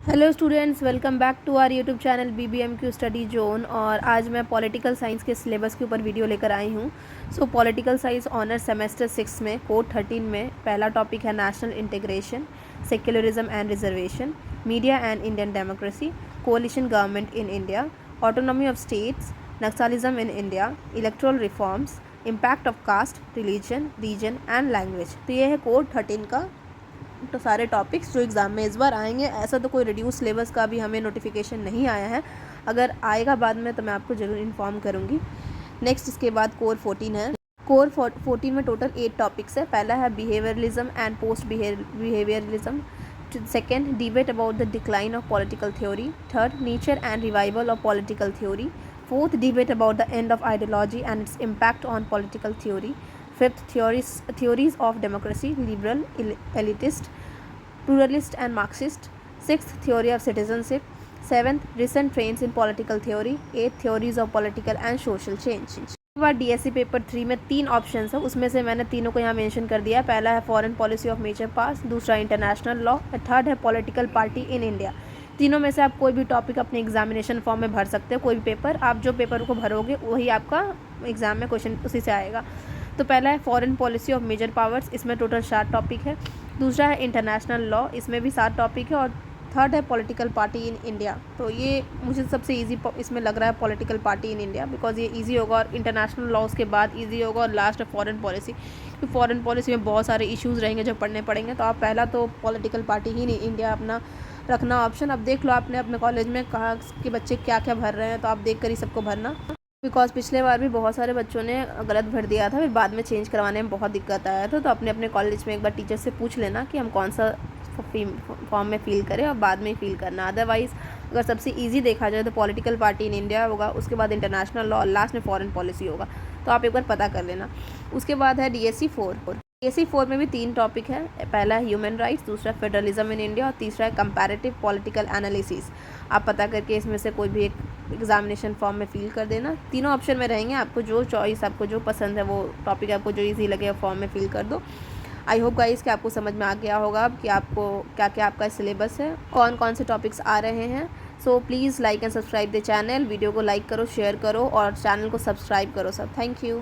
Hello students, welcome back to our YouTube channel BBMQ study zone. और आज मैं political science के syllabus के ऊपर वीडियो लेकर आई हूँ। पॉलिटिकल साइंस ऑनर सेमेस्टर 6 में कोड 13 में पहला टॉपिक है national integration, secularism and reservation, media and Indian democracy, coalition government in India, autonomy of states, naxalism in India, electoral reforms, impact of caste, religion, region and language. तो ये है code 13 का तो सारे topics जो exam में इस बार आएंगे। ऐसा तो कोई रिड्यूस सिलेबस का भी हमें नोटिफिकेशन नहीं आया है, अगर आएगा बाद में तो मैं आपको ज़रूर इन्फॉर्म करूँगी। नेक्स्ट इसके बाद कोर 14 है। कोर 14 में टोटल 8 टॉपिक्स है। पहला है behaviourism and post behaviourism, second debate about the decline of political theory, third nature and revival of political theory, fourth debate about the end of ideology and its impact on political theory, fifth theories of democracy, liberal, elitist, pluralist and Marxist, sixth theory of citizenship, seventh recent trends in political theory, eighth theories of political and social change। उसके बाद DSC paper 3 में 3 options है, उसमें से मैंने तीनों को यहाँ मेंशन कर दिया। पहला है फॉरेन पॉलिसी ऑफ मेजर पास, दूसरा इंटरनेशनल लॉ, थर्ड है पॉलिटिकल पार्टी इन इंडिया। तीनों में से आप कोई भी टॉपिक अपने एग्जामिनेशन फॉर्म में भर सकते हो। कोई भी पेपर, आप जो पेपर को भरोगे वही आपका एग्ज़ाम में क्वेश्चन उसी से आएगा। तो पहला है foreign policy of major powers, इसमें टोटल 7 टॉपिक है। दूसरा है इंटरनेशनल लॉ, इसमें भी 7 टॉपिक है। और थर्ड है पॉलिटिकल पार्टी इन इंडिया। तो ये मुझे सबसे इजी इसमें लग रहा है political party in India, because ये इजी होगा और इंटरनेशनल लॉज के बाद इजी होगा। और लास्ट है फॉरेन पॉलिसी, तो फॉरेन पॉलिसी में बहुत सारे इश्यूज़ रहेंगे जो पढ़ने पड़ेंगे। तो आप पहला तो political party he in India अपना रखना ऑप्शन। अब देख लो आपने अपने कॉलेज में कहा कि बच्चे क्या क्या भर रहे हैं, तो आप देख कर ही सबको भरना, बिकॉज पिछले बार भी बहुत सारे बच्चों ने गलत भर दिया था, फिर बाद में चेंज करवाने में बहुत दिक्कत आया था। तो अपने अपने कॉलेज में एक बार टीचर से पूछ लेना कि हम कौन सा फॉर्म में फ़िल करें और बाद में फ़िल करना। अदरवाइज़ अगर सबसे इजी देखा जाए तो पॉलिटिकल पार्टी इन इंडिया होगा, उसके बाद इंटरनेशनल लॉ, लास्ट में फॉरेन पॉलिसी होगा। तो आप एक बार पता कर लेना। उसके बाद है DSC 4। DSC 4 में भी 3 टॉपिक है। पहला है ह्यूमन राइट्स, दूसरा फेडरलिज्म इन इंडिया और तीसरा है कंपैरेटिव पॉलिटिकल एनालिसिस। आप पता करके इसमें से कोई भी एक एग्जामिनेशन फॉर्म में फिल कर देना। तीनों ऑप्शन में रहेंगे, आपको जो चॉइस, आपको जो पसंद है वो टॉपिक आपको जो इजी लगे फॉर्म में फिल कर दो। आई होप गाइस कि आपको समझ में आ गया होगा अब कि आपको क्या क्या आपका सिलेबस है, कौन कौन से टॉपिक्स आ रहे हैं। Please like and subscribe the channel. Video को लाइक करो, शेयर करो और चैनल को सब्सक्राइब करो सब। Thank you.